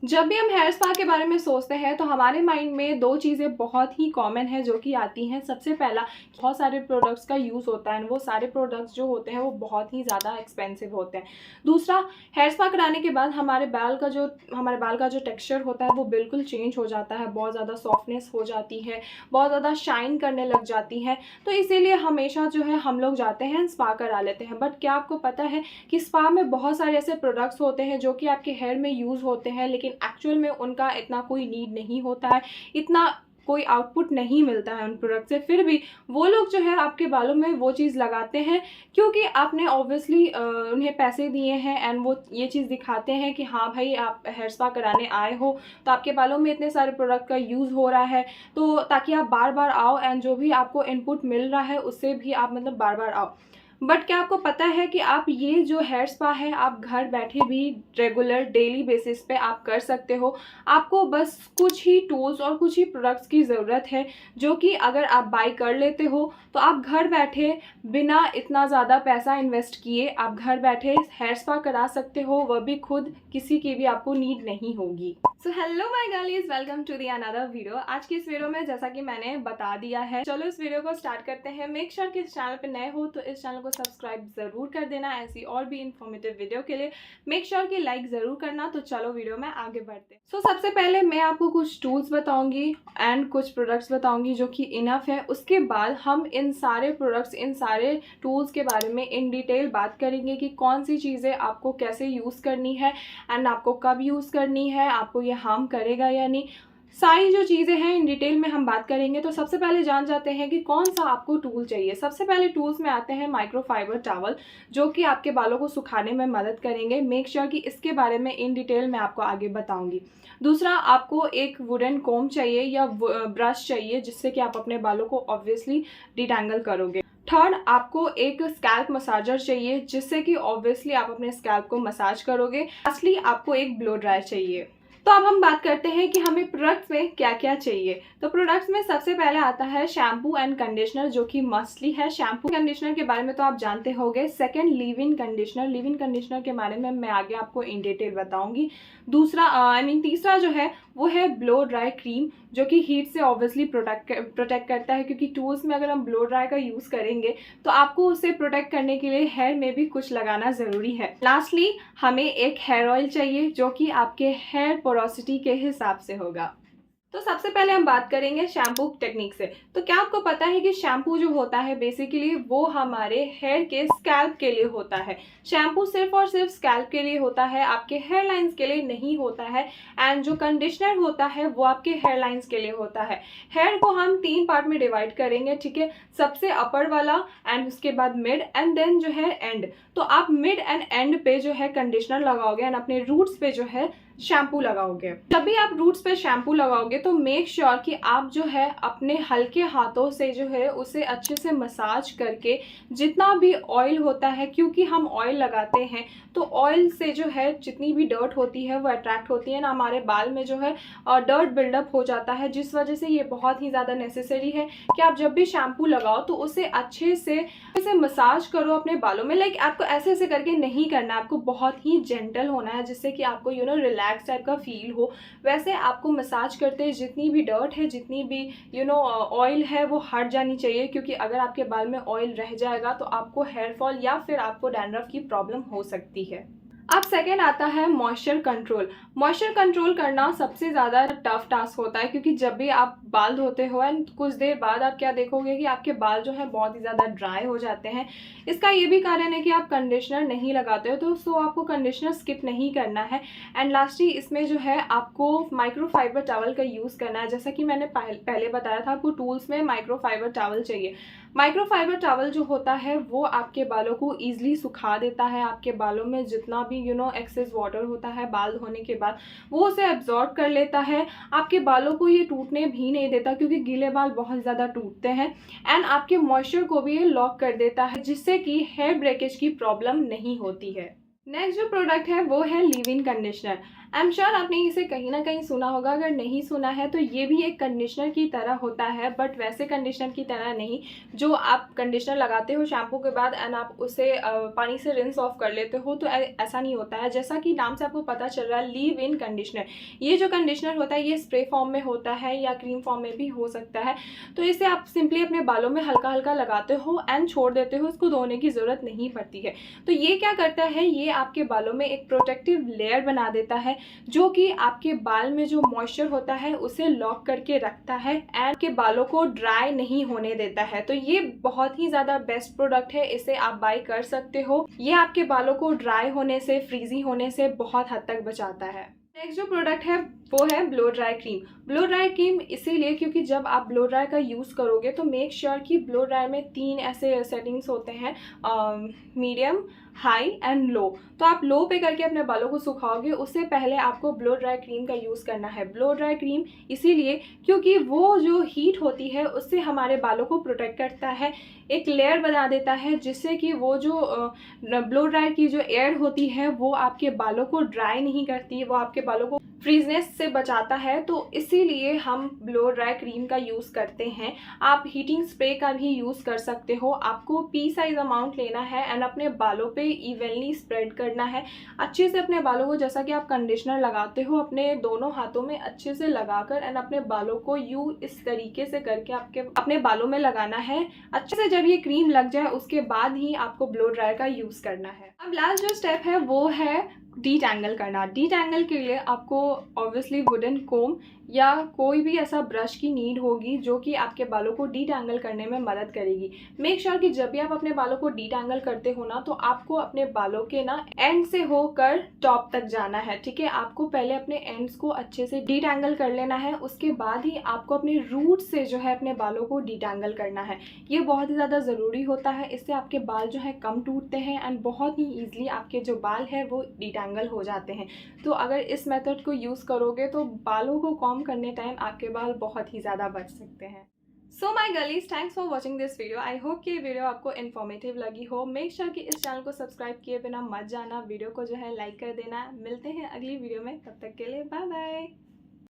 जब भी हम हेयर स्पा के बारे में सोचते हैं तो हमारे माइंड में दो चीज़ें बहुत ही कॉमन है जो कि आती हैं। सबसे पहला, बहुत सारे प्रोडक्ट्स का यूज़ होता है, वो सारे प्रोडक्ट्स जो होते हैं वो बहुत ही ज़्यादा एक्सपेंसिव होते हैं। दूसरा, हेयर स्पा कराने के बाद हमारे बाल का जो टेक्सचर होता है वो बिल्कुल चेंज हो जाता है, बहुत ज़्यादा सॉफ्टनेस हो जाती है, बहुत ज़्यादा शाइन करने लग जाती है। तो इसीलिए हमेशा जो है हम लोग जाते हैं स्पा करा लेते हैं। बट क्या आपको पता है कि स्पा में बहुत सारे ऐसे प्रोडक्ट्स होते हैं जो कि आपके हेयर में यूज़ होते हैं, लेकिन एक्चुअल में उनका इतना कोई नीड नहीं होता है, इतना कोई आउटपुट नहीं मिलता है उन प्रोडक्ट से। फिर भी वो लोग जो है आपके बालों में वो चीज़ लगाते हैं क्योंकि आपने ऑब्वियसली उन्हें पैसे दिए हैं एंड वो ये चीज़ दिखाते हैं कि हाँ भाई आप हेयर स्पा कराने आए हो, तो आपके बालों में इतने सारे प्रोडक्ट का यूज़ हो रहा है, तो ताकि आप बार बार आओ एंड जो भी आपको इनपुट मिल रहा है उससे भी आप मतलब बार बार आओ। बट क्या आपको पता है कि आप ये जो हेयर स्पा है आप घर बैठे भी रेगुलर डेली बेसिस पे आप कर सकते हो। आपको बस कुछ ही टूल्स और कुछ ही प्रोडक्ट्स की ज़रूरत है जो कि अगर आप बाई कर लेते हो तो आप घर बैठे बिना इतना ज़्यादा पैसा इन्वेस्ट किए आप घर बैठे हेयर स्पा करा सकते हो, वह भी खुद, किसी की भी आपको नीड नहीं होगी। So hello my girlies, welcome to the another video. आज की इस वीडियो में जैसा कि मैंने बता दिया है, चलो इस वीडियो को स्टार्ट करते हैं। मेक श्योर कि इस चैनल पे नए हो तो इस चैनल को सब्सक्राइब जरूर कर देना ऐसी और भी इन्फॉर्मेटिव वीडियो के लिए। मेक श्योर कि लाइक जरूर करना। तो चलो वीडियो में आगे बढ़ते हैं। सो सबसे पहले मैं आपको कुछ टूल्स बताऊंगी एंड कुछ प्रोडक्ट्स बताऊंगी जो कि इनफ है। उसके बाद हम इन सारे प्रोडक्ट्स, इन सारे टूल्स के बारे में इन डिटेल बात करेंगे कि कौन सी चीज़ें आपको कैसे यूज़ करनी है एंड आपको कब यूज़ करनी है, आपको ये हार्म करेगा या नहीं। सारी जो चीज़ें हैं इन डिटेल में हम बात करेंगे। तो सबसे पहले जान जाते हैं कि कौन सा आपको टूल चाहिए। सबसे पहले टूल्स में आते हैं माइक्रोफाइबर टॉवल, जो कि आपके बालों को सुखाने में मदद करेंगे। मेक श्योर कि इसके बारे में इन डिटेल मैं आपको आगे बताऊंगी। दूसरा, आपको एक वुडन कोम चाहिए या ब्रश चाहिए जिससे कि आप अपने बालों को ऑब्वियसली डिटैंगल करोगे। थर्ड, आपको एक स्कैल्प मसाजर चाहिए जिससे कि ऑब्वियसली आप अपने स्कैल्प को मसाज करोगे। लास्टली, आपको एक ब्लो ड्रायर चाहिए। तो अब हम बात करते हैं कि हमें प्रोडक्ट्स में क्या क्या चाहिए। तो प्रोडक्ट्स में सबसे पहले आता है शैम्पू एंड कंडीशनर, जो कि मस्टली है। शैम्पू कंडीशनर के बारे में तो आप जानते होंगे। Second, leave in conditioner. Leave in conditioner के बारे में मैं आगे आपको इन डिटेल बताऊंगी। दूसरा तीसरा जो है वो है ब्लो ड्राई क्रीम, जो कि हीट से ऑब्वियसली प्रोटेक्ट करता है, क्योंकि टूल्स में अगर हम ब्लो ड्राई का यूज़ करेंगे तो आपको उसे प्रोटेक्ट करने के लिए हेयर में भी कुछ लगाना ज़रूरी है। लास्टली, हमें एक हेयर ऑयल चाहिए जो कि आपके हेयर पोरोसिटी के हिसाब से होगा। तो सबसे पहले हम बात करेंगे शैम्पू टेक्निक से। तो क्या आपको पता है कि शैम्पू जो होता है बेसिकली वो हमारे हेयर के स्कैल्प के लिए होता है। शैम्पू सिर्फ और सिर्फ स्कैल्प के लिए होता है, आपके हेयर लाइंस के लिए नहीं होता है। एंड जो कंडीशनर होता है वो आपके हेयर लाइंस के लिए होता है। हेयर को हम 3 पार्ट में डिवाइड करेंगे, ठीक है। सबसे अपर वाला एंड उसके बाद मिड एंड देन जो है एंड। तो आप मिड एंड एंड पे जो है कंडीशनर लगाओगे एंड अपने रूट्स पे जो है शैम्पू लगाओगे। जब भी आप रूट्स पे शैम्पू लगाओगे तो मेक श्योर कि आप जो है अपने हल्के हाथों से जो है उसे अच्छे से मसाज करके जितना भी ऑयल होता है, क्योंकि हम ऑयल लगाते हैं तो ऑयल से जो है जितनी भी डर्ट होती है वो अट्रैक्ट होती है ना, हमारे बाल में जो है डर्ट बिल्डअप हो जाता है, जिस वजह से ये बहुत ही ज़्यादा नेसेसरी है कि आप जब भी शैम्पू लगाओ तो उसे अच्छे से मसाज करो अपने बालों में। लाइक आपको ऐसे ऐसे करके नहीं करना, आपको बहुत ही जेंटल होना है जिससे कि आपको रिलैक्स टाइप का फील हो। वैसे आपको मसाज करते जितनी भी डर्ट है, जितनी भी ऑयल है वो हट जानी चाहिए, क्योंकि अगर आपके बाल में ऑयल रह जाएगा तो आपको हेयर फॉल या फिर आपको डैंड्रफ की प्रॉब्लम हो सकती है। अब सेकेंड आता है मॉइस्चर कंट्रोल। मॉइस्चर कंट्रोल करना सबसे ज़्यादा टफ टास्क होता है, क्योंकि जब भी आप बाल धोते हो एंड कुछ देर बाद आप क्या देखोगे कि आपके बाल जो है बहुत ही ज़्यादा ड्राई हो जाते हैं। इसका ये भी कारण है कि आप कंडीशनर नहीं लगाते हो, तो सो आपको कंडीशनर स्किप नहीं करना है। एंड लास्टली, इसमें जो है आपको माइक्रोफाइबर टॉवल का यूज़ करना है। जैसा कि मैंने पहले बताया था, आपको टूल्स में माइक्रोफाइबर टॉवल चाहिए। माइक्रोफाइबर टॉवल जो होता है वो आपके बालों को ईजिली सुखा देता है। आपके बालों में जितना भी एक्सेस वाटर होता है बाल धोने के बाद वो उसे एब्जॉर्ब कर लेता है। आपके बालों को ये टूटने भी नहीं देता, क्योंकि गीले बाल बहुत ज़्यादा टूटते हैं। एंड आपके मॉइस्चर को भी ये लॉक कर देता है, जिससे कि हेयर ब्रेकेज की प्रॉब्लम नहीं होती है। नेक्स्ट जो प्रोडक्ट है वो है leave in conditioner. I am sure आपने इसे कहीं ना कहीं सुना होगा, अगर नहीं सुना है तो ये भी एक कंडीशनर की तरह होता है, बट वैसे कंडीशनर की तरह नहीं जो आप कंडीशनर लगाते हो शैम्पू के बाद एंड आप उसे पानी से रिंस ऑफ कर लेते हो, तो ऐसा नहीं होता है। जैसा कि नाम से आपको पता चल रहा है, लीव इन कंडीशनर, ये जो कंडीशनर होता है ये स्प्रे फॉर्म में होता है या क्रीम फॉर्म में भी हो सकता है। तो इसे आप सिंपली अपने बालों में हल्का हल्का लगाते हो एंड छोड़ देते हो, इसको धोने की ज़रूरत नहीं पड़ती है। तो ये क्या करता है, ये आपके बालों में एक प्रोटेक्टिव लेयर बना देता है जो कि आपके बाल में जो मॉइस्चर होता है उसे लॉक करके रखता है एंड आपके बालों को ड्राई नहीं होने देता है। तो ये बहुत ही ज़्यादा बेस्ट प्रोडक्ट है, इसे आप बाय कर सकते हो। ये आपके बालों को ड्राई होने से, फ्रीजी होने से बहुत हद तक बचाता है। नेक्स्ट जो प्रोडक्ट है वो है blow dry cream. Blow dry cream इसीलिए क्योंकि जब आप ब्लो ड्राई का यूज़ करोगे तो मेक श्योर कि ब्लो ड्राई में 3 ऐसे सेटिंग्स होते हैं, मीडियम, हाई एंड लो। तो आप लो पे करके अपने बालों को सुखाओगे, उससे पहले आपको ब्लो ड्राई क्रीम का यूज़ करना है। ब्लो ड्राई क्रीम इसीलिए क्योंकि वो जो हीट होती है उससे हमारे बालों को प्रोटेक्ट करता है, एक लेयर बना देता है जिससे कि वो जो ब्लो ड्राई की जो एयर होती है वो आपके बालों को ड्राई नहीं करती, वो आपके बालों को फ्रीजनेस से बचाता है। तो इसीलिए हम ब्लो ड्राई क्रीम का यूज़ करते हैं। आप हीटिंग स्प्रे का भी यूज़ कर सकते हो। आपको पी साइज अमाउंट लेना है एंड अपने बालों पे इवनली स्प्रेड करना है अच्छे से। अपने बालों को जैसा कि आप कंडीशनर लगाते हो अपने दोनों हाथों में अच्छे से लगाकर एंड अपने बालों को यूँ इस तरीके से करके अपने बालों में लगाना है अच्छे से। जब ये क्रीम लग जाए उसके बाद ही आपको ब्लो ड्रायर का यूज़ करना है। अब लास्ट जो स्टेप है वो है डीटैंगल करना। डीटैंगल के लिए आपको ऑब्वियसली वुडन कोम या कोई भी ऐसा ब्रश की नीड होगी जो कि आपके बालों को डीटैंगल करने में मदद करेगी। मेक श्योर कि जब भी आप अपने बालों को डीटैंगल करते हो ना तो आपको अपने बालों के ना एंड से होकर टॉप तक जाना है, ठीक है। आपको पहले अपने एंड्स को अच्छे से डीटैंगल कर लेना है, उसके बाद ही आपको अपने रूट से जो है अपने बालों को डीटैंगल करना है। ये बहुत ही ज़्यादा ज़रूरी होता है, इससे आपके बाल जो है कम टूटते हैं एंड बहुत ही ईजिली आपके जो बाल है वो डीटैंगल हो जाते हैं। तो अगर इस मेथड को यूज़ करोगे तो बालों को कॉम्ब करने टाइम आपके बाल बहुत ही ज़्यादा बच सकते हैं। So my girlies, thanks for watching this video. I hope कि ये वीडियो आपको इन्फॉर्मेटिव लगी हो। मेक श्योर कि इस चैनल को सब्सक्राइब किए बिना मत जाना, वीडियो को जो है लाइक कर देना। मिलते हैं अगली वीडियो में, तब तक के लिए बाय बाय।